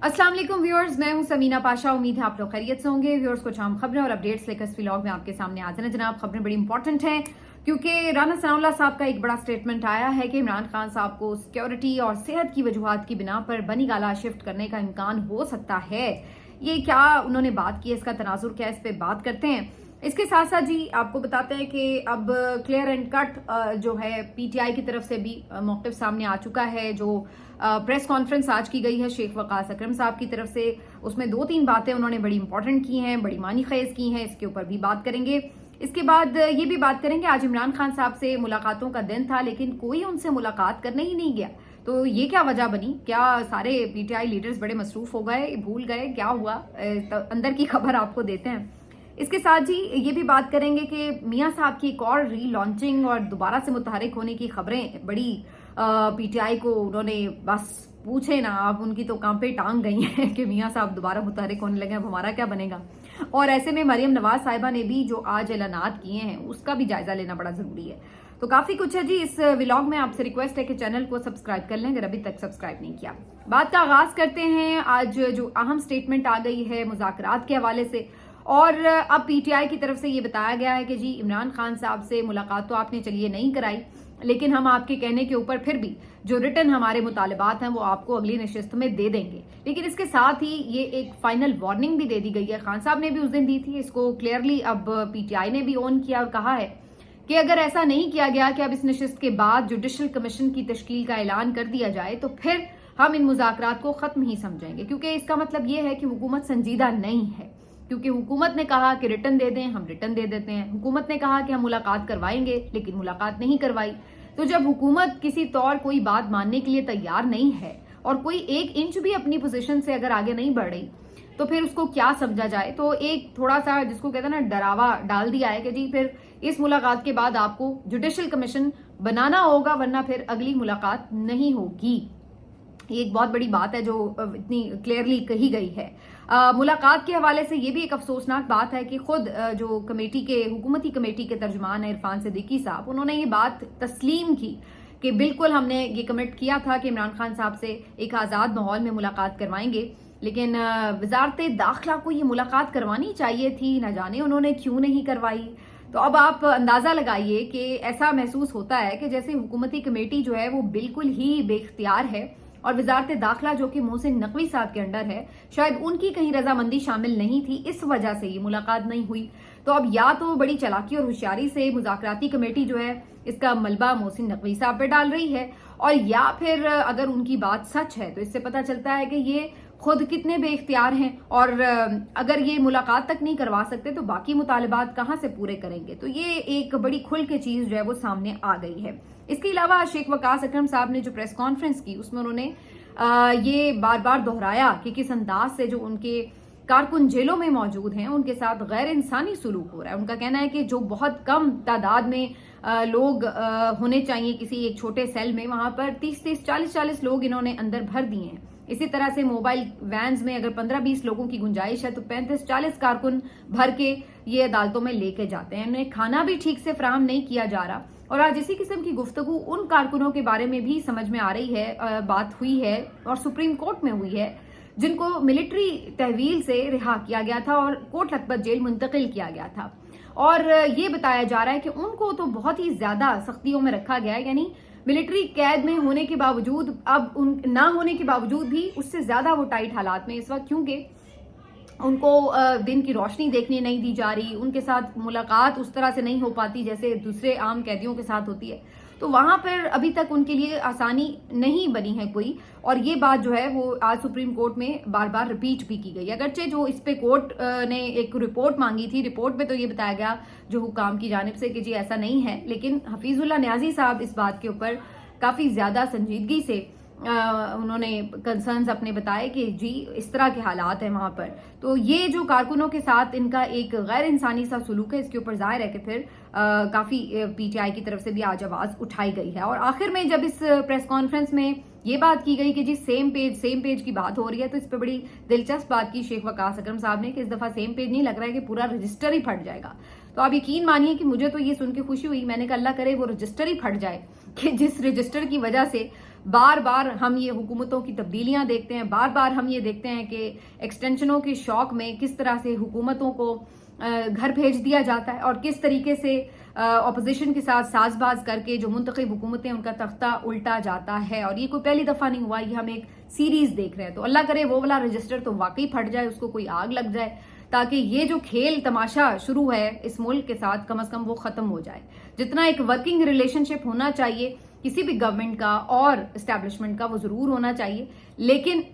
अस्सलाम वालेकुम व्यूअर्स, मैं हूं समीना पाशा। उम्मीद है आप लोग खैरियत से होंगे। व्यूअर्स, कुछ अहम खबरें और अपडेट्स लेकर इस व्लॉग में आपके सामने हाजिर हैं। जनाब, खबरें बड़ी इंपॉर्टेंट हैं क्योंकि राना सनाउल्लाह साहब का एक बड़ा स्टेटमेंट आया है कि इमरान खान साहब को सिक्योरिटी और सेहत की वजूहात की बिना पर बनी गाला शिफ्ट करने का इम्कान हो सकता है। ये क्या उन्होंने बात की है, इसका तनाजुर क्या है, इस पर बात करते हैं। इसके साथ साथ जी आपको बताते हैं कि अब क्लियर एंड कट जो है पीटीआई की तरफ से भी मौक़िफ़ सामने आ चुका है। जो प्रेस कॉन्फ्रेंस आज की गई है शेख वकास अकरम साहब की तरफ से, उसमें 2-3 बातें उन्होंने बड़ी इंपॉर्टेंट की हैं, बड़ी मानी खेज की हैं। इसके ऊपर भी बात करेंगे। इसके बाद ये भी बात करेंगे, आज इमरान खान साहब से मुलाकातों का दिन था लेकिन कोई उनसे मुलाकात करने ही नहीं गया। तो ये क्या वजह बनी? क्या सारे पीटीआई लीडर्स बड़े मसरूफ हो गए, भूल गए, क्या हुआ? अंदर की खबर आपको देते हैं। इसके साथ जी ये भी बात करेंगे कि मियां साहब की एक और रीलॉन्चिंग और दोबारा से मुतहरिक होने की खबरें बड़ी पीटीआई को उन्होंने बस पूछे ना, अब उनकी तो काम पे टांग गई हैं कि मियां साहब दोबारा मुतहरिक होने लगे, अब हमारा क्या बनेगा। और ऐसे में मरियम नवाज साहिबा ने भी जो आज ऐलानात किए हैं उसका भी जायजा लेना बड़ा जरूरी है। तो काफी कुछ है जी इस व्लॉग में। आपसे रिक्वेस्ट है कि चैनल को सब्सक्राइब कर लें अगर अभी तक सब्सक्राइब नहीं किया। बात का आगाज करते हैं। आज जो अहम स्टेटमेंट आ गई है मुज़ाकरात के हवाले से, और अब पीटीआई की तरफ से ये बताया गया है कि जी इमरान खान साहब से मुलाकात तो आपने चलिए नहीं कराई, लेकिन हम आपके कहने के ऊपर फिर भी जो रिटर्न हमारे मुतालिबात हैं वो आपको अगली नशिस्त में दे देंगे। लेकिन इसके साथ ही ये एक फाइनल वार्निंग भी दे दी गई है। खान साहब ने भी उस दिन दी थी, इसको क्लियरली अब पीटीआई ने भी ऑन किया और कहा है कि अगर ऐसा नहीं किया गया कि अब इस नशिस्त के बाद जुडिशल कमीशन की तश्कील का ऐलान कर दिया जाए तो फिर हम इन मुज़ाकरात को खत्म ही समझेंगे, क्योंकि इसका मतलब ये है कि हुकूमत संजीदा नहीं है। क्योंकि हुकूमत ने कहा कि रिटर्न दे दें, हम रिटर्न दे देते हैं। हुकूमत ने कहा कि हम मुलाकात करवाएंगे, लेकिन मुलाकात नहीं करवाई। तो जब हुकूमत किसी तौर कोई बात मानने के लिए तैयार नहीं है और कोई 1 इंच भी अपनी पोजीशन से अगर आगे नहीं बढ़ रही तो फिर उसको क्या समझा जाए। तो एक थोड़ा सा जिसको कहते हैं ना डरावा डाल दिया है कि जी फिर इस मुलाकात के बाद आपको जुडिशल कमीशन बनाना होगा वरना फिर अगली मुलाकात नहीं होगी। ये एक बहुत बड़ी बात है जो इतनी क्लियरली कही गई है। मुलाकात के हवाले से ये भी एक अफसोसनाक बात है कि खुद जो कमेटी के हुकूमती कमेटी के तर्जुमान है इरफान सिद्दीकी साहब, उन्होंने ये बात तस्लीम की कि बिल्कुल हमने ये कमिट किया था कि इमरान खान साहब से एक आज़ाद माहौल में मुलाकात करवाएंगे, लेकिन वजारत दाखिला को ये मुलाकात करवानी चाहिए थी, न जाने उन्होंने क्यों नहीं करवाई। तो अब आप अंदाजा लगाइए कि ऐसा महसूस होता है कि जैसे हुकूमती कमेटी जो है वो बिल्कुल ही बेख्तियार है और वजारत दाखिला जो कि मोहसिन नकवी साहब के अंडर है, शायद उनकी कहीं रजामंदी शामिल नहीं थी, इस वजह से ये मुलाकात नहीं हुई। तो अब या तो बड़ी चालाकी और होशियारी से मुज़ाकराती कमेटी जो है इसका मलबा मोहसिन नकवी साहब पे डाल रही है, और या फिर अगर उनकी बात सच है तो इससे पता चलता है कि ये खुद कितने बेइख्तियार हैं और अगर ये मुलाकात तक नहीं करवा सकते तो बाकी मुतालिबात कहाँ से पूरे करेंगे। तो ये एक बड़ी खुल के चीज जो है वो सामने आ गई है। इसके अलावा शेख वकास अकरम साहब ने जो प्रेस कॉन्फ्रेंस की उसमें उन्होंने ये बार बार दोहराया कि किस अंदाज से जो उनके कारकुन जेलों में मौजूद हैं उनके साथ गैर इंसानी सुलूक हो रहा है। उनका कहना है कि जो बहुत कम तादाद में लोग होने चाहिए किसी एक छोटे सेल में, वहां पर 30-30, 40-40 लोग इन्होंने अंदर भर दिए हैं। इसी तरह से मोबाइल वैन्स में अगर 15-20 लोगों की गुंजाइश है तो 35-40 कारकुन भर के ये अदालतों में लेके जाते हैं। उन्हें खाना भी ठीक से फराहम नहीं किया जा रहा। और आज इसी किस्म की गुफ्तगू उन कारकुनों के बारे में भी समझ में आ रही है, बात हुई है और सुप्रीम कोर्ट में हुई है, जिनको मिलिट्री तहवील से रिहा किया गया था और कोट लखपत जेल मुंतकिल किया गया था। और ये बताया जा रहा है कि उनको तो बहुत ही ज्यादा सख्तियों में रखा गया है, यानी मिलिट्री कैद में होने के बावजूद, अब उन ना होने के बावजूद भी उससे ज्यादा वो टाइट हालात में इस वक्त, क्योंकि उनको दिन की रोशनी देखने नहीं दी जा रही, उनके साथ मुलाकात उस तरह से नहीं हो पाती जैसे दूसरे आम कैदियों के साथ होती है। तो वहां पर अभी तक उनके लिए आसानी नहीं बनी है कोई, और ये बात जो है वो आज सुप्रीम कोर्ट में बार बार रिपीट भी की गई। अगरचे जो इस पे कोर्ट ने एक रिपोर्ट मांगी थी, रिपोर्ट में तो ये बताया गया जो हुकाम की जानिब से कि जी ऐसा नहीं है, लेकिन हफीजुल्लाह न्याजी साहब इस बात के ऊपर काफी ज्यादा संजीदगी से उन्होंने कंसर्न्स अपने बताए कि जी इस तरह के हालात हैं वहां पर। तो ये जो कारकुनों के साथ इनका एक गैर इंसानी सा सुलूक है, इसके ऊपर जाहिर है कि फिर काफी पीटीआई की तरफ से भी आज आवाज उठाई गई है। और आखिर में जब इस प्रेस कॉन्फ्रेंस में ये बात की गई कि जी सेम पेज की बात हो रही है, तो इस पर बड़ी दिलचस्प बात की शेख वकास अकरम साहब ने कि इस दफा सेम पेज नहीं लग रहा है कि पूरा रजिस्टर ही फट जाएगा। तो आप यकीन मानिए कि मुझे तो ये सुन के खुशी हुई, मैंने कहा अल्लाह करे वो रजिस्टर ही फट जाए कि जिस रजिस्टर की वजह से बार बार हम ये हुकूमतों की तब्दीलियां देखते हैं, बार बार हम ये देखते हैं कि एक्सटेंशनों के शौक में किस तरह से हुकूमतों को घर भेज दिया जाता है और किस तरीके से अपोजिशन के साथ साजबाज करके जो मुंतखब हुकूमतें उनका तख्ता उल्टा जाता है। और ये कोई पहली दफ़ा नहीं हुआ, ये हम एक सीरीज देख रहे हैं। तो अल्लाह करे वो वाला रजिस्टर तो वाकई फट जाए, उसको कोई आग लग जाए, ताकि ये जो खेल तमाशा शुरू है इस मुल्क के साथ कम से कम वो ख़त्म हो जाए। जितना एक वर्किंग रिलेशनशिप होना चाहिए किसी भी गवर्नमेंट का और इस्टेब्लिशमेंट का, वो ज़रूर होना चाहिए, लेकिन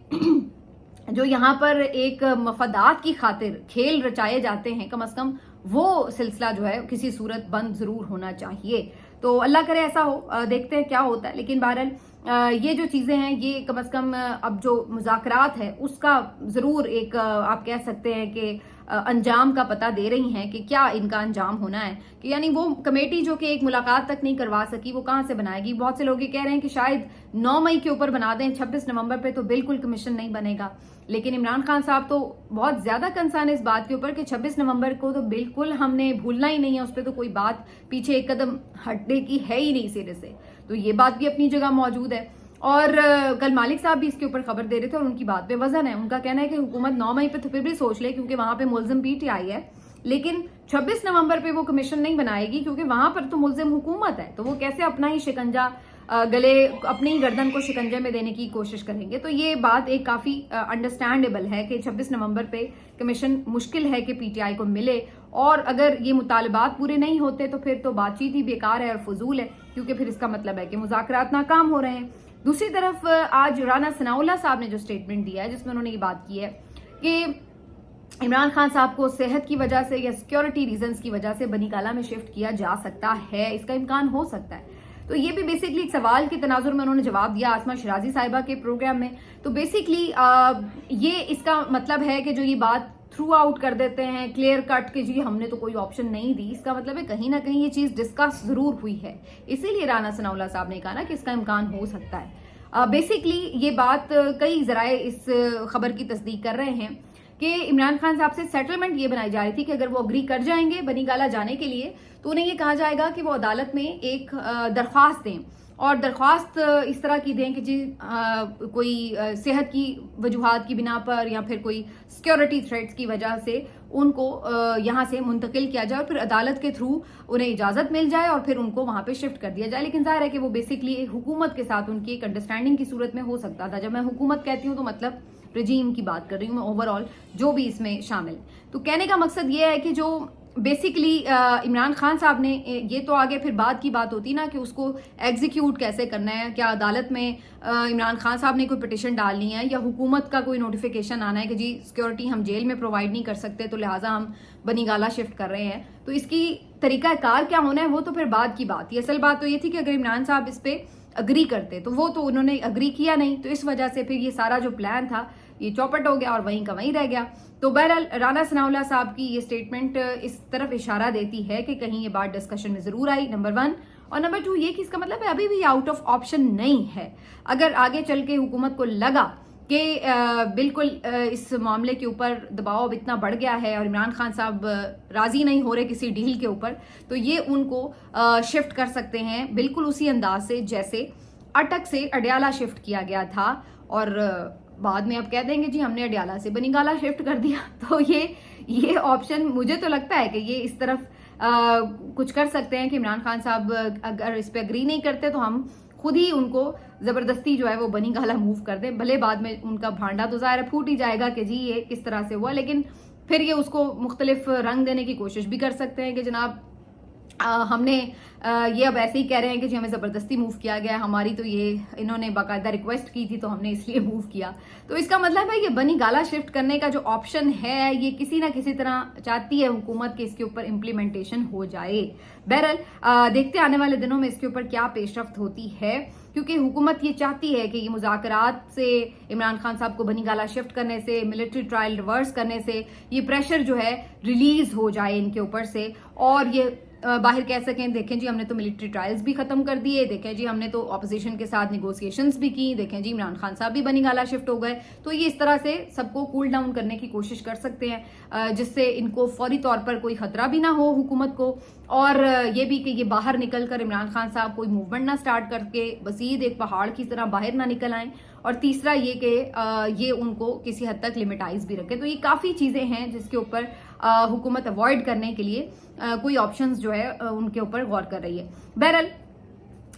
जो यहाँ पर एक मफादात की खातिर खेल रचाए जाते हैं, कम से कम वो सिलसिला जो है किसी सूरत बंद जरूर होना चाहिए। तो अल्लाह करे ऐसा हो, देखते हैं क्या होता है। लेकिन बहरहाल ये जो चीज़ें हैं ये कम से कम अब जो मुज़ाकरात है उसका ज़रूर एक आप कह सकते हैं कि अंजाम का पता दे रही हैं कि क्या इनका अंजाम होना है, कि यानी वो कमेटी जो कि एक मुलाकात तक नहीं करवा सकी वो कहाँ से बनाएगी। बहुत से लोग ये कह रहे हैं कि शायद 9 मई के ऊपर बना दें, 26 नवंबर पे तो बिल्कुल कमीशन नहीं बनेगा। लेकिन इमरान खान साहब तो बहुत ज्यादा कंसर्न है इस बात के ऊपर कि 26 नवंबर को तो बिल्कुल हमने भूलना ही नहीं है, उस पर तो कोई बात पीछे एक कदम हटने की है ही नहीं सिरे से। तो ये बात भी अपनी जगह मौजूद है। और कल मालिक साहब भी इसके ऊपर खबर दे रहे थे और उनकी बात पे वजन है। उनका कहना है कि हुकूमत 9 मई पे तो फिर भी सोच ले, क्योंकि वहां पे मुल्जिम पीटीआई है, लेकिन 26 नवंबर पे वो कमीशन नहीं बनाएगी क्योंकि वहां पर तो मुल्जिम हुकूमत है। तो वो कैसे अपना ही शिकंजा गले, अपनी ही गर्दन को शिकंजे में देने की कोशिश करेंगे। तो ये बात एक काफी अंडरस्टैंडेबल है कि 26 नवंबर पे कमीशन मुश्किल है कि पीटीआई को मिले, और अगर ये मुतालबात पूरे नहीं होते तो फिर तो बातचीत ही बेकार है और फजूल है, क्योंकि फिर इसका मतलब है कि मुज़ाकरात नाकाम हो रहे हैं। दूसरी तरफ आज राना सनाउल्लाह साहब ने जो स्टेटमेंट दिया है जिसमें उन्होंने ये बात की है कि इमरान खान साहब को सेहत की वजह से या सिक्योरिटी रीजंस की वजह से बनीकाला में शिफ्ट किया जा सकता है, इसका इम्कान हो सकता है। तो ये भी बेसिकली एक सवाल के तनाजुर में उन्होंने जवाब दिया आसमा शिराजी साहिबा के प्रोग्राम में। तो बेसिकली ये इसका मतलब है कि जो ये बात थ्रू आउट कर देते हैं क्लियर कट कि जी हमने तो कोई ऑप्शन नहीं दी, इसका मतलब है कहीं ना कहीं ये चीज डिस्कस जरूर हुई है। इसीलिए राना सनाउल्लाह साहब ने कहा ना कि इसका इम्कान हो सकता है। बेसिकली ये बात कई जराए इस खबर की तस्दीक कर रहे हैं कि इमरान खान साहब से सेटलमेंट ये बनाई जा रही थी कि अगर वो अग्री कर जाएंगे बनीगाला जाने के लिए तो उन्हें ये कहा जाएगा कि वो अदालत में एक दरख्वास्त दें, और दरख्वास्त इस तरह की दें कि जी कोई सेहत की वजूहात की बिना पर या फिर कोई सिक्योरिटी थ्रेट्स की वजह से उनको यहाँ से मुंतकिल किया जाए और फिर अदालत के थ्रू उन्हें इजाज़त मिल जाए और फिर उनको वहाँ पे शिफ्ट कर दिया जाए। लेकिन जाहिर है कि वो बेसिकली हुकूमत के साथ उनकी एक अंडरस्टैंडिंग की सूरत में हो सकता था। जब मैं हुकूमत कहती हूँ तो मतलब रजीम की बात कर रही हूँ मैं, ओवरऑल जो भी इसमें शामिल। तो कहने का मकसद ये है कि जो बेसिकली इमरान खान साहब ने ये तो आगे फिर बाद की बात होती ना कि उसको एग्जीक्यूट कैसे करना है, क्या अदालत में इमरान खान साहब ने कोई पिटिशन डालनी है या हुकूमत का कोई नोटिफिकेशन आना है कि जी सिक्योरिटी हम जेल में प्रोवाइड नहीं कर सकते तो लिहाजा हम बनीगाला शिफ्ट कर रहे हैं। तो इसकी तरीका कार क्या होना है वो तो फिर बाद की बात थी। असल बात तो ये थी कि अगर इमरान साहब इस पे अग्री करते तो वो तो उन्होंने अग्री किया नहीं, तो इस वजह से फिर ये सारा जो प्लान था ये चौपट हो गया और वहीं का वहीं रह गया। तो बहरहाल राना सनाउल्लाह साहब की ये स्टेटमेंट इस तरफ इशारा देती है कि कहीं ये बात डिस्कशन में जरूर आई, नंबर 1, और नंबर 2 ये कि इसका मतलब है अभी भी आउट ऑफ ऑप्शन नहीं है। अगर आगे चल के हुकूमत को लगा कि बिल्कुल इस मामले के ऊपर दबाव इतना बढ़ गया है और इमरान खान साहब राजी नहीं हो रहे किसी डील के ऊपर, तो ये उनको शिफ्ट कर सकते हैं बिल्कुल उसी अंदाज से जैसे अटक से अडयाला शिफ्ट किया गया था, और बाद में अब कह देंगे जी हमने अडयाला से बनीगाला शिफ्ट कर दिया। तो ये ऑप्शन मुझे तो लगता है कि ये इस तरफ कुछ कर सकते हैं कि इमरान खान साहब अगर इस पे अग्री नहीं करते तो हम खुद ही उनको जबरदस्ती जो है वो बनीगाला मूव कर दें। भले बाद में उनका भांडा तो ज़ाहिर फूट ही जाएगा कि जी ये किस तरह से हुआ, लेकिन फिर ये उसको मुख्तलिफ रंग देने की कोशिश भी कर सकते हैं कि जनाब हमने ये अब ऐसे ही कह रहे हैं कि जी हमें ज़बरदस्ती मूव किया गया, हमारी तो ये इन्होंने बाकायदा रिक्वेस्ट की थी तो हमने इसलिए मूव किया। तो इसका मतलब है ये बनीगाला शिफ्ट करने का जो ऑप्शन है ये किसी ना किसी तरह चाहती है हुकूमत कि इसके ऊपर इम्प्लीमेंटेशन हो जाए। बहरहाल देखते आने वाले दिनों में इसके ऊपर क्या पेशरफ्त होती है, क्योंकि हुकूमत ये चाहती है कि ये मुज़ाकरात से इमरान खान साहब को बनीगाला शिफ्ट करने से, मिलिट्री ट्रायल रिवर्स करने से ये प्रेशर जो है रिलीज हो जाए इनके ऊपर से, और ये बाहर कह सकें, देखें जी हमने तो मिलिट्री ट्रायल्स भी खत्म कर दिए, देखें जी हमने तो अपोजिशन के साथ नेगोशिएशंस भी की, देखें जी इमरान खान साहब भी बनी गाला शिफ्ट हो गए। तो ये इस तरह से सबको कूल डाउन करने की कोशिश कर सकते हैं, जिससे इनको फौरी तौर पर कोई खतरा भी ना हो हुकूमत को, और ये भी कि ये बाहर निकल कर इमरान खान साहब कोई मूवमेंट ना स्टार्ट करके मजीद एक पहाड़ की तरह बाहर ना निकल आए, और तीसरा ये कि ये उनको किसी हद तक लिमिटाइज भी रखे। तो ये काफ़ी चीज़ें हैं जिसके ऊपर हुकूमत अवॉइड करने के लिए कोई ऑप्शंस जो है उनके ऊपर गौर कर रही है। बहरहाल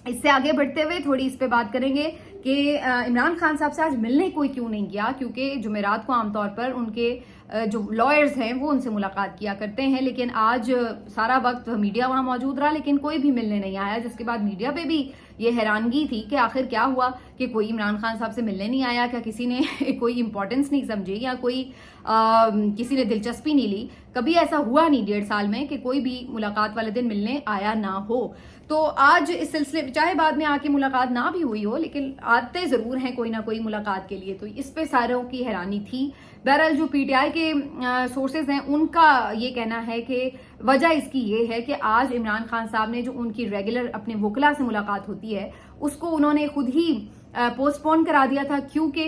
इससे आगे बढ़ते हुए थोड़ी इस पे बात करेंगे कि इमरान खान साहब से आज मिलने कोई क्यों नहीं गया, क्योंकि जुमेरात को आमतौर पर उनके जो लॉयर्स हैं वो उनसे मुलाकात किया करते हैं, लेकिन आज सारा वक्त मीडिया वहां मौजूद रहा लेकिन कोई भी मिलने नहीं आया, जिसके बाद मीडिया पे भी ये हैरानगी थी कि आखिर क्या हुआ कि कोई इमरान खान साहब से मिलने नहीं आया, क्या किसी ने कोई इंपॉर्टेंस नहीं समझी या कोई किसी ने दिलचस्पी नहीं ली। कभी ऐसा हुआ नहीं 1.5 साल में कि कोई भी मुलाकात वाले दिन मिलने आया ना हो। तो आज इस सिलसिले चाहे बाद में आके मुलाकात ना भी हुई हो, लेकिन आते जरूर हैं कोई ना कोई मुलाकात के लिए, तो इस पे सारों की हैरानी थी। बहरहाल जो पीटीआई के सोर्सेज हैं उनका ये कहना है कि वजह इसकी ये है कि आज इमरान खान साहब ने जो उनकी रेगुलर अपने वकला से मुलाकात होती है उसको उन्होंने खुद ही पोस्टपोन करा दिया था, क्योंकि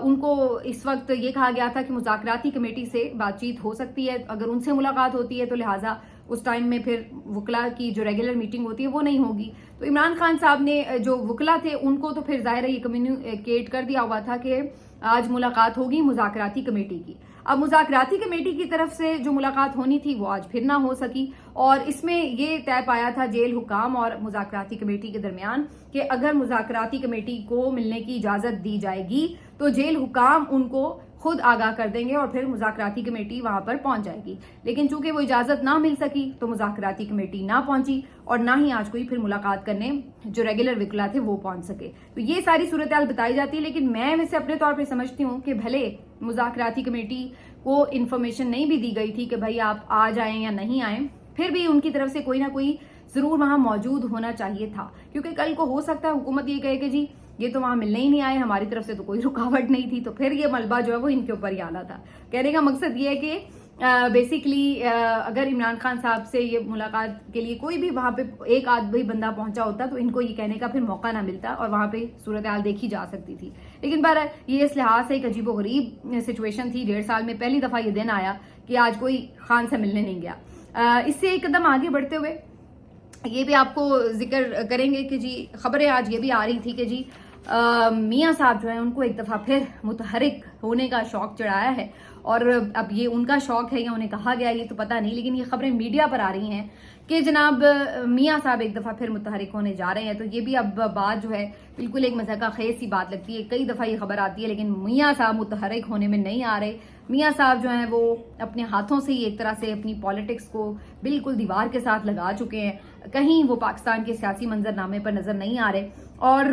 उनको इस वक्त ये कहा गया था कि मुज़ाकराती कमेटी से बातचीत हो सकती है, अगर उनसे मुलाकात होती है तो लिहाजा उस टाइम में फिर वकला की जो रेगुलर मीटिंग होती है वो नहीं होगी। तो इमरान खान साहब ने जो वकला थे उनको तो फिर जाहिर है ये कम्युनिकेट कर दिया हुआ था कि आज मुलाकात होगी मुज़ाकराती कमेटी की। अब मुज़ाकराती कमेटी की तरफ से जो मुलाकात होनी थी वो आज फिर ना हो सकी, और इसमें ये तय पाया था जेल हुकाम और मुज़ाकराती कमेटी के दरमियान कि अगर मुज़ाकराती कमेटी को मिलने की इजाज़त दी जाएगी तो जेल हुकाम उनको खुद आगाह कर देंगे और फिर मुज़ाकराती कमेटी वहां पर पहुंच जाएगी। लेकिन चूंकि वो इजाज़त ना मिल सकी तो मुज़ाकराती कमेटी ना पहुंची और ना ही आज कोई फिर मुलाकात करने जो रेगुलर वकला थे वो पहुंच सके। तो ये सारी सूरत हाल बताई जाती है, लेकिन मैं वैसे अपने तौर पर समझती हूँ कि भले मुज़ाकराती कमेटी को इन्फॉर्मेशन नहीं भी दी गई थी कि भाई आप आ जाएं या नहीं आए, फिर भी उनकी तरफ से कोई ना कोई जरूर वहां मौजूद होना चाहिए था, क्योंकि कल को हो सकता है हुकूमत ये कहे कि जी ये तो वहां मिलने ही नहीं आए, हमारी तरफ से तो कोई रुकावट नहीं थी, तो फिर ये मलबा जो है वो इनके ऊपर ही आना था। कहने का मकसद ये है कि बेसिकली अगर इमरान खान साहब से ये मुलाकात के लिए कोई भी वहां पे एक आध भी बंदा पहुंचा होता तो इनको ये कहने का फिर मौका ना मिलता और वहां पे सूरत हाल देखी जा सकती थी। लेकिन बहरहाल ये इस लिहाज से एक अजीबोगरीब सिचुएशन थी। 1.5 साल में पहली दफा ये दिन आया कि आज कोई खान से मिलने नहीं गया। इससे एक कदम आगे बढ़ते हुए ये भी आपको जिक्र करेंगे कि जी खबरें आज ये भी आ रही थी कि जी मियाँ साहब जो है उनको एक दफा फिर मुतहरिक होने का शौक चढ़ाया है, और अब ये उनका शौक है या उन्हें कहा गया ये तो पता नहीं, लेकिन ये खबरें मीडिया पर आ रही हैं कि जनाब मियाँ साहब एक दफा फिर मुतहरिक होने जा रहे हैं। तो ये भी अब बात जो है बिल्कुल एक मज़ाक़ खेज़ सी बात लगती है। कई दफा ये खबर आती है लेकिन मियाँ साहब मुतहरिक होने में नहीं आ रहे। मियाँ साहब जो हैं वो अपने हाथों से ही एक तरह से अपनी पॉलिटिक्स को बिल्कुल दीवार के साथ लगा चुके हैं, कहीं वो पाकिस्तान के सियासी मंजरनामे पर नजर नहीं आ रहे और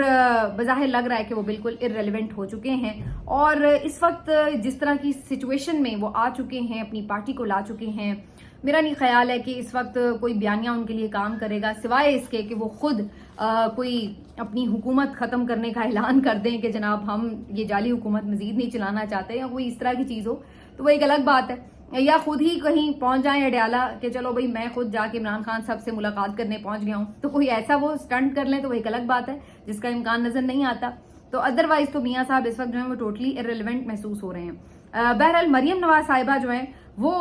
बज़ाहिर लग रहा है कि वो बिल्कुल इररेलेवेंट हो चुके हैं। और इस वक्त जिस तरह की सिचुएशन में वो आ चुके हैं, अपनी पार्टी को ला चुके हैं, मेरा नहीं ख्याल है कि इस वक्त कोई बयानिया उनके लिए काम करेगा, सिवाय इसके कि वो खुद कोई अपनी हुकूमत ख़त्म करने का ऐलान कर दें कि जनाब हम ये जाली हुकूमत मजीद नहीं चलाना चाहते, या कोई इस तरह की चीज़ हो तो वो एक अलग बात है, या खुद ही कहीं पहुंच जाएं अडयाला कि चलो भाई मैं खुद जाके इमरान खान साहब से मुलाकात करने पहुंच गया हूं, तो कोई ऐसा वो स्टंट कर लें तो वो एक अलग बात है जिसका इम्कान नजर नहीं आता। तो अदरवाइज तो मियाँ साहब इस वक्त जो है वो टोटली इररिलेवेंट महसूस हो रहे हैं। बहरहाल मरियम नवाज साहिबा जो है वो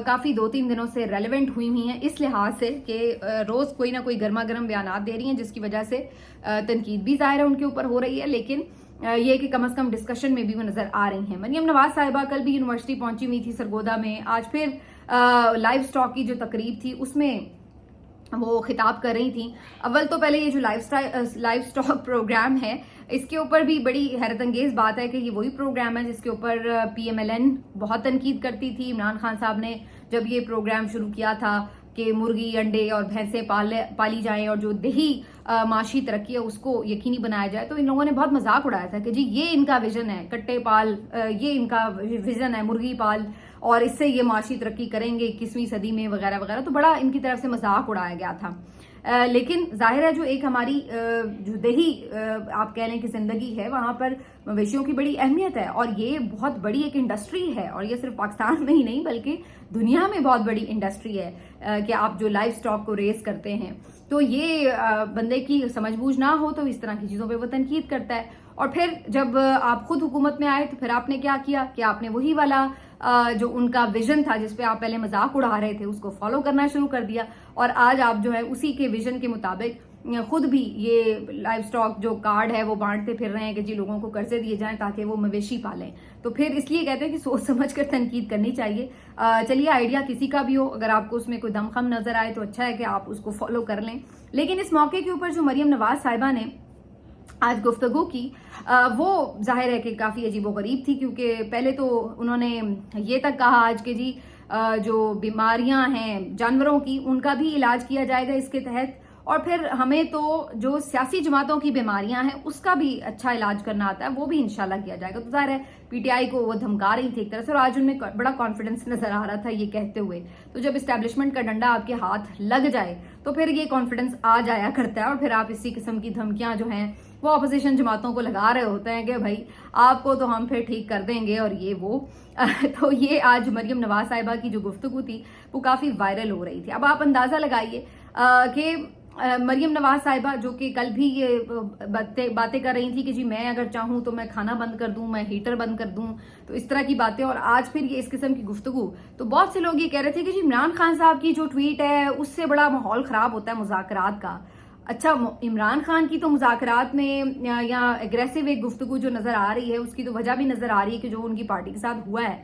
काफी 2-3 दिनों से रेलेवेंट हुई हैं इस लिहाज से कि रोज कोई ना कोई गर्मा गर्म बयान दे रही हैं, जिसकी वजह से तनकीद भी जाहिर है उनके ऊपर हो रही है, लेकिन ये कि कम से कम डिस्कशन में भी वो नजर आ रही हैं। मरियम नवाज साहिबा कल भी यूनिवर्सिटी पहुंची हुई थी सरगोदा में, आज फिर लाइव स्टॉक की जो तकरीब थी उसमें वो खिताब कर रही थी। अव्वल तो पहले ये जो लाइव स्टॉक प्रोग्राम है इसके ऊपर भी बड़ी हैरत अंगेज बात है कि ये वही प्रोग्राम है जिसके ऊपर PMLN बहुत तनकीद करती थी। इमरान खान साहब ने जब ये प्रोग्राम शुरू किया था कि मुर्गी अंडे और भैंसें पाली जाएं और जो देही माशी तरक्की है उसको यकीनी बनाया जाए, तो इन लोगों ने बहुत मजाक उड़ाया था कि जी ये इनका विजन है, कट्टे पाल, ये इनका विजन है मुर्गी पाल और इससे ये माशी तरक्की करेंगे 21वीं सदी में वगैरह वगैरह। तो बड़ा इनकी तरफ से मजाक उड़ाया गया था। لیکن ظاہر ہے جو ایک ہماری جو دیہی آپ کہہ لیں کہ زندگی ہے وہاں پر مویشیوں کی بڑی اہمیت ہے، اور یہ بہت بڑی ایک انڈسٹری ہے، اور یہ صرف پاکستان میں ہی نہیں بلکہ دنیا میں بہت بڑی انڈسٹری ہے کہ آپ جو لائف سٹاک کو ریز کرتے ہیں، تو یہ بندے کی سمجھ بوجھ نہ ہو تو اس طرح کی چیزوں پہ وہ تنقید کرتا ہے۔ اور پھر جب آپ خود حکومت میں آئے تو پھر آپ نے کیا کیا کہ آپ نے وہی والا جو ان کا ویژن تھا جس پہ آپ پہلے مذاق اڑا رہے تھے اس کو فالو کرنا شروع کر دیا، اور آج آپ جو ہے اسی کے ویژن کے مطابق خود بھی یہ لائف سٹاک جو کارڈ ہے وہ بانٹتے پھر رہے ہیں کہ جی لوگوں کو قرضے دیے جائیں تاکہ وہ مویشی پالیں۔ تو پھر اس لیے کہتے ہیں کہ سوچ سمجھ کر تنقید کرنی چاہیے۔ چلیے آئیڈیا کسی کا بھی ہو، اگر آپ کو اس میں کوئی دم خم نظر آئے تو اچھا ہے کہ آپ اس کو فالو کر لیں، لیکن اس موقع کے اوپر جو مریم نواز صاحبہ نے آج گفتگو کی وہ ظاہر ہے کہ کافی عجیب و غریب تھی، کیونکہ پہلے تو انہوں نے یہ تک کہا آج کہ جی جو بیماریاں ہیں جانوروں کی ان کا بھی علاج کیا جائے گا اس کے تحت، اور پھر ہمیں تو جو سیاسی جماعتوں کی بیماریاں ہیں اس کا بھی اچھا علاج کرنا آتا ہے وہ بھی انشاءاللہ کیا جائے گا۔ تو ظاہر ہے پی ٹی آئی کو وہ دھمکا رہی تھی ایک طرح سے، اور آج ان میں بڑا کانفیڈنس نظر آ رہا تھا یہ کہتے ہوئے۔ تو جب اسٹیبلشمنٹ کا ڈنڈا آپ کے ہاتھ لگ جائے تو پھر یہ کانفیڈنس آ جایا کرتا ہے، اور پھر آپ اسی قسم کی دھمکیاں جو ہیں وہ اپوزیشن جماعتوں کو لگا رہے ہوتے ہیں کہ بھائی آپ کو تو ہم پھر ٹھیک کر دیں گے اور یہ وہ۔ تو یہ آج مریم نواز صاحبہ کی جو گفتگو تھی وہ کافی وائرل ہو رہی تھی۔ اب آپ اندازہ لگائیے کہ مریم نواز صاحبہ جو کہ کل بھی یہ باتیں کر رہی تھی کہ جی میں اگر چاہوں تو میں کھانا بند کر دوں، میں ہیٹر بند کر دوں، تو اس طرح کی باتیں، اور آج پھر یہ اس قسم کی گفتگو، تو بہت سے لوگ یہ کہہ رہے تھے کہ جی عمران خان صاحب کی جو ٹویٹ ہے اس سے بڑا ماحول خراب ہوتا ہے مذاکرات کا۔ اچھا عمران خان کی تو مذاکرات میں یا اگریسو ایک گفتگو جو نظر آ رہی ہے اس کی تو وجہ بھی نظر آ رہی ہے کہ جو ان کی پارٹی کے ساتھ ہوا ہے،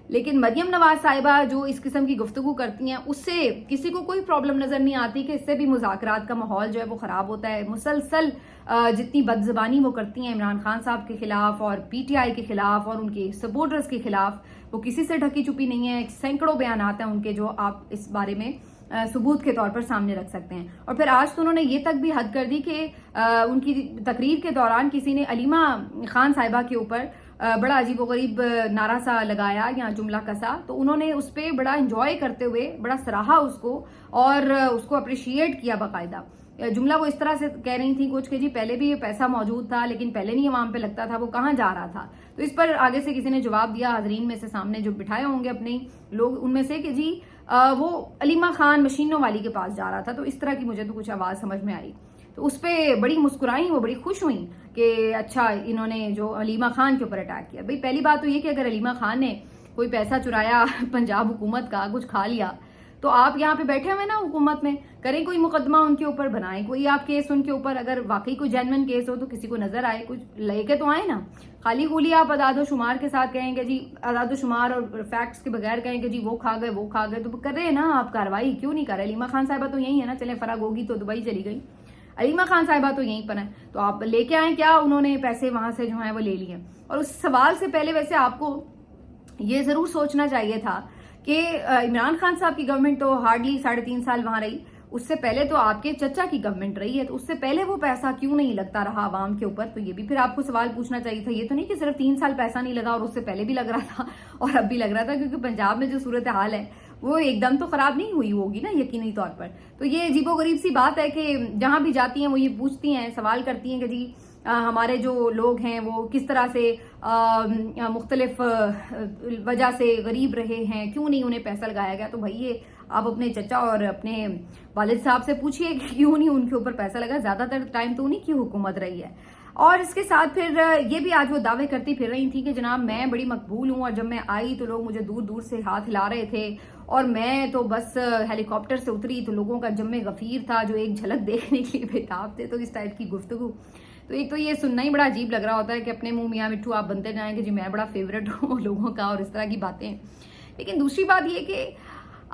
لیکن مریم نواز صاحبہ جو اس قسم کی گفتگو کرتی ہیں اس سے کسی کو کوئی پرابلم نظر نہیں آتی کہ اس سے بھی مذاکرات کا ماحول جو ہے وہ خراب ہوتا ہے۔ مسلسل جتنی بد زبانی وہ کرتی ہیں عمران خان صاحب کے خلاف اور پی ٹی آئی کے خلاف اور ان کے سپورٹرز کے خلاف، وہ کسی سے ڈھکی چھپی نہیں ہے، سینکڑوں بیانات ہیں ان کے جو آپ اس بارے میں ثبوت کے طور پر سامنے رکھ سکتے ہیں۔ اور پھر آج تو انہوں نے یہ تک بھی حد کر دی کہ ان کی تقریر کے دوران کسی نے علیمہ خان صاحبہ کے اوپر بڑا عجیب و غریب نعرہ سا لگایا یا جملہ کسا، تو انہوں نے اس پہ بڑا انجوائے کرتے ہوئے بڑا سراہا اس کو اور اس کو اپریشیٹ کیا باقاعدہ۔ جملہ وہ اس طرح سے کہہ رہی تھیں کچھ کہ جی پہلے بھی یہ پیسہ موجود تھا لیکن پہلے نہیں عوام پہ لگتا تھا، وہ کہاں جا رہا تھا؟ تو اس پر آگے سے کسی نے جواب دیا حاضرین میں سے سامنے جو بٹھائے ہوں گے اپنے لوگ ان میں سے کہ جی وہ علیمہ خان مشینوں والی کے پاس جا رہا تھا، تو اس طرح کی مجھے تو کچھ آواز سمجھ میں آئی، تو اس پہ بڑی مسکرائیں، وہ بڑی خوش ہوئیں کہ اچھا انہوں نے جو علیمہ خان کے اوپر اٹیک کیا۔ بھئی پہلی بات تو یہ کہ اگر علیمہ خان نے کوئی پیسہ چرایا پنجاب حکومت کا، کچھ کھا لیا، تو آپ یہاں پہ بیٹھے ہوئے نا حکومت میں، کریں کوئی مقدمہ ان کے اوپر، بنائیں کوئی آپ کیس ان کے اوپر، اگر واقعی کوئی جینوین کیس ہو تو کسی کو نظر آئے، کچھ لے کے تو آئے نا۔ خالی خولی آپ اعداد و شمار کے ساتھ کہیں گے جی، اعداد و شمار اور فیکٹس کے بغیر کہیں گے جی وہ کھا گئے، تو کر رہے ہیں نا آپ کاروائی، کیوں نہیں کر رہے؟ علیمہ خان صاحبہ تو یہی ہے نا، چلیں فرق ہوگی تو دبئی چلی گئی، علیمہ خان صاحبہ تو یہیں پر ہیں، تو آپ لے کے آئیں کیا انہوں نے پیسے وہاں سے جو ہیں وہ لے لیے؟ اور اس سوال سے پہلے ویسے آپ کو یہ ضرور سوچنا چاہیے تھا کہ عمران خان صاحب کی گورنمنٹ تو ہارڈلی 3.5 سال وہاں رہی، اس سے پہلے تو آپ کے چچا کی گورنمنٹ رہی ہے، تو اس سے پہلے وہ پیسہ کیوں نہیں لگتا رہا عوام کے اوپر؟ تو یہ بھی پھر آپ کو سوال پوچھنا چاہیے تھا۔ یہ تو نہیں کہ صرف 3 سال پیسہ نہیں لگا اور اس سے پہلے بھی لگ رہا تھا اور اب بھی لگ رہا تھا، کیونکہ پنجاب میں جو صورتحال ہے وہ ایک دم تو خراب نہیں ہوئی ہوگی نا یقینی طور پر۔ تو یہ عجیب و غریب سی بات ہے کہ جہاں بھی جاتی ہیں وہ یہ پوچھتی ہیں، سوال کرتی ہیں کہ جی ہمارے جو لوگ ہیں وہ کس طرح سے مختلف وجہ سے غریب رہے ہیں، کیوں نہیں انہیں پیسہ لگایا گیا؟ تو بھائی یہ آپ اپنے چچا اور اپنے والد صاحب سے پوچھئے کہ کیوں نہیں ان کے اوپر پیسہ لگا، زیادہ تر ٹائم تو انہیں کی حکومت رہی ہے۔ اور اس کے ساتھ پھر یہ بھی آج وہ دعوے کرتی پھر رہی تھی کہ جناب میں بڑی مقبول ہوں، اور جب میں آئی تو لوگ مجھے دور دور سے ہاتھ ہلا رہے تھے، اور میں تو بس ہیلی کاپٹر سے اتری تو لوگوں کا جم غفیر تھا جو ایک جھلک دیکھنے کے لیے بےتاب تھے۔ تو اس ٹائپ کی گفتگو تو ایک تو یہ سننا ہی بڑا عجیب لگ رہا ہوتا ہے کہ اپنے منہ میاں مٹھو آپ بنتے جائیں کہ جی میں بڑا فیوریٹ ہوں لوگوں کا اور اس طرح کی باتیں۔ لیکن دوسری بات یہ کہ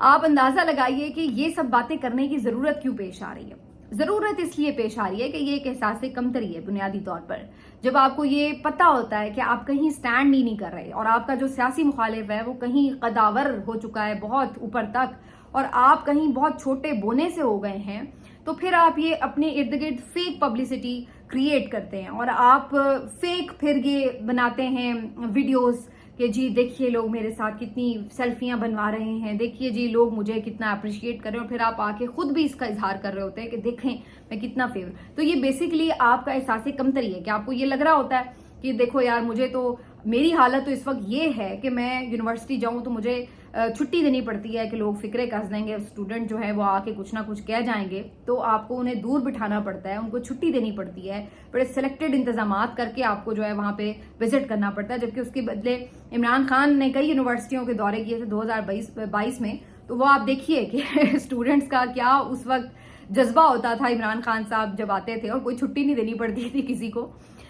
آپ اندازہ لگائیے کہ یہ سب باتیں کرنے کی ضرورت کیوں پیش آ رہی ہے؟ ضرورت اس لیے پیش آ رہی ہے کہ یہ ایک احساس کمتری ہے بنیادی طور پر، جب آپ کو یہ پتا ہوتا ہے کہ آپ کہیں سٹینڈ نہیں کر رہے اور آپ کا جو سیاسی مخالف ہے وہ کہیں قداور ہو چکا ہے بہت اوپر تک، اور آپ کہیں بہت چھوٹے بونے سے ہو گئے ہیں، تو پھر آپ یہ اپنے ارد گرد فیک پبلسٹی کریٹ کرتے ہیں اور آپ فیک پھر یہ بناتے ہیں ویڈیوز کہ جی دیکھیے لوگ میرے ساتھ کتنی سیلفیاں بنوا رہے ہیں, دیکھیے جی لوگ مجھے کتنا اپریشیٹ کر رہے ہیں, اور پھر آپ آ کے خود بھی اس کا اظہار کر رہے ہوتے ہیں کہ دیکھیں میں کتنا فیور. تو یہ بیسیکلی آپ کا احساس کمتری ہے کہ آپ کو یہ لگ رہا ہوتا ہے کہ دیکھو یار مجھے تو میری حالت تو اس وقت یہ ہے کہ میں یونیورسٹی جاؤں تو مجھے چھٹی دینی پڑتی ہے کہ لوگ فکرے کس دیں گے, اسٹوڈنٹ جو ہے وہ آ کے کچھ نہ کچھ کہہ جائیں گے, تو آپ کو انہیں دور بٹھانا پڑتا ہے, ان کو چھٹی دینی پڑتی ہے, بڑے سلیکٹڈ انتظامات کر کے آپ کو جو ہے وہاں پہ وزٹ کرنا پڑتا ہے. جبکہ اس کے بدلے عمران خان نے کئی یونیورسٹیوں کے دورے کیے تھے 2022 میں, تو وہ آپ دیکھیے کہ اسٹوڈنٹس کا کیا اس وقت جذبہ ہوتا تھا عمران خان صاحب جب آتے تھے, اور کوئی چھٹی نہیں دینی پڑتی تھی کسی کو.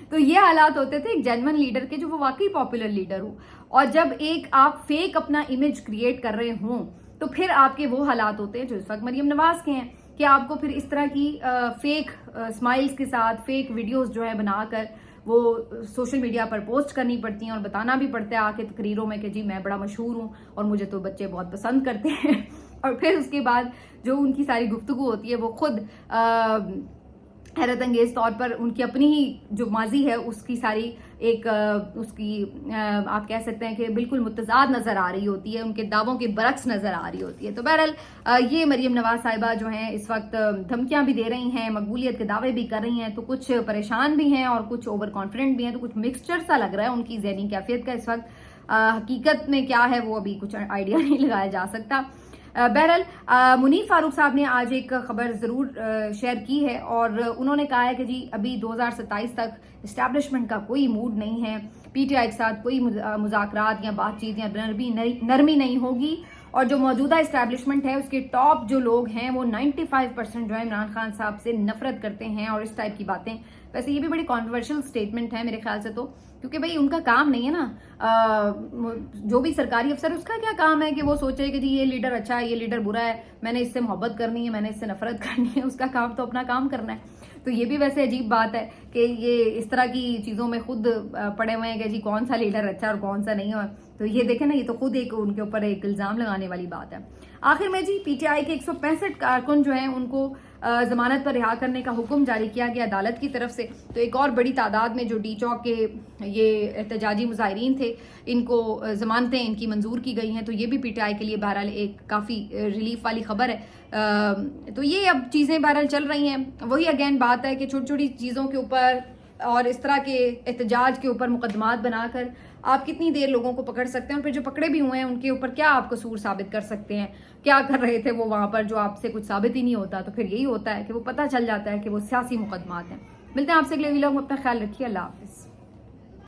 تو یہ حالات ہوتے تھے ایک جینون لیڈر کے, جو وہ واقعی پاپولر لیڈر ہو, اور جب ایک آپ فیک اپنا امیج کریٹ کر رہے ہوں تو پھر آپ کے وہ حالات ہوتے ہیں جو اس وقت مریم نواز کے ہیں, کہ آپ کو پھر اس طرح کی فیک اسمائلز کے ساتھ فیک ویڈیوز جو ہے بنا کر وہ سوشل میڈیا پر پوسٹ کرنی پڑتی ہیں, اور بتانا بھی پڑتا ہے آ کے تقریروں میں کہ جی میں بڑا مشہور ہوں اور مجھے تو بچے بہت پسند کرتے ہیں. اور پھر اس کے بعد جو ان کی ساری گفتگو ہوتی ہے وہ خود حیرت انگیز طور پر ان کی اپنی ہی جو ماضی ہے اس کی ساری ایک اس کی آپ کہہ سکتے ہیں کہ بالکل متضاد نظر آ رہی ہوتی ہے, ان کے دعووں کے برعکس نظر آ رہی ہوتی ہے. تو بہرحال یہ مریم نواز صاحبہ جو ہیں اس وقت دھمکیاں بھی دے رہی ہیں, مقبولیت کے دعوے بھی کر رہی ہیں, تو کچھ پریشان بھی ہیں اور کچھ اوور کانفیڈنٹ بھی ہیں, تو کچھ مکسچر سا لگ رہا ہے ان کی ذہنی کیفیت کا اس وقت. حقیقت میں کیا ہے وہ ابھی کچھ آئیڈیا نہیں لگایا جا سکتا. بہرحال منیر فاروق صاحب نے آج ایک خبر ضرور شیئر کی ہے, اور انہوں نے کہا ہے کہ جی ابھی 2027 تک اسٹیبلشمنٹ کا کوئی موڈ نہیں ہے, پی ٹی آئی کے ساتھ کوئی مذاکرات یا بات چیت یا نرمی نہیں ہوگی, اور جو موجودہ اسٹیبلشمنٹ ہے اس کے ٹاپ جو لوگ ہیں وہ 95% جو ہے عمران خان صاحب سے نفرت کرتے ہیں, اور اس ٹائپ کی باتیں. ویسے یہ بھی بڑی کانٹروورشل سٹیٹمنٹ ہے میرے خیال سے, تو کیونکہ بھائی ان کا کام نہیں ہے نا, جو بھی سرکاری افسر اس کا کیا کام ہے کہ وہ سوچے کہ جی یہ لیڈر اچھا ہے یہ لیڈر برا ہے, میں نے اس سے محبت کرنی ہے میں نے اس سے نفرت کرنی ہے, اس کا کام تو اپنا کام کرنا ہے. تو یہ بھی ویسے عجیب بات ہے کہ یہ اس طرح کی چیزوں میں خود پڑے ہوئے ہیں کہ جی کون سا لیڈر اچھا اور کون سا نہیں ہو. تو یہ دیکھیں نا, یہ تو خود ایک ان کے اوپر ایک الزام لگانے والی بات ہے. آخر میں جی پی ٹی آئی کے 165 کارکن جو ہیں ان کو ضمانت پر رہا کرنے کا حکم جاری کیا گیا عدالت کی طرف سے. تو ایک اور بڑی تعداد میں جو ڈی چوک کے یہ احتجاجی مظاہرین تھے ان کو ضمانتیں ان کی منظور کی گئی ہیں. تو یہ بھی پی ٹی آئی کے لیے بہرحال ایک کافی ریلیف والی خبر ہے. تو یہ اب چیزیں بہرحال چل رہی ہیں. وہی اگین بات ہے کہ چھوٹی چھوٹی چیزوں کے اوپر اور اس طرح کے احتجاج کے اوپر مقدمات بنا کر آپ کتنی دیر لوگوں کو پکڑ سکتے ہیں, اور پھر جو پکڑے بھی ہوئے ہیں ان کے اوپر کیا آپ قصور ثابت کر سکتے ہیں, کیا کر رہے تھے وہ وہاں پر جو آپ سے کچھ ثابت ہی نہیں ہوتا. تو پھر یہی ہوتا ہے کہ وہ پتہ چل جاتا ہے کہ وہ سیاسی مقدمات ہیں. ملتے ہیں آپ سے اگلے ویلاگ میں, اپنا خیال رکھیے, اللہ حافظ.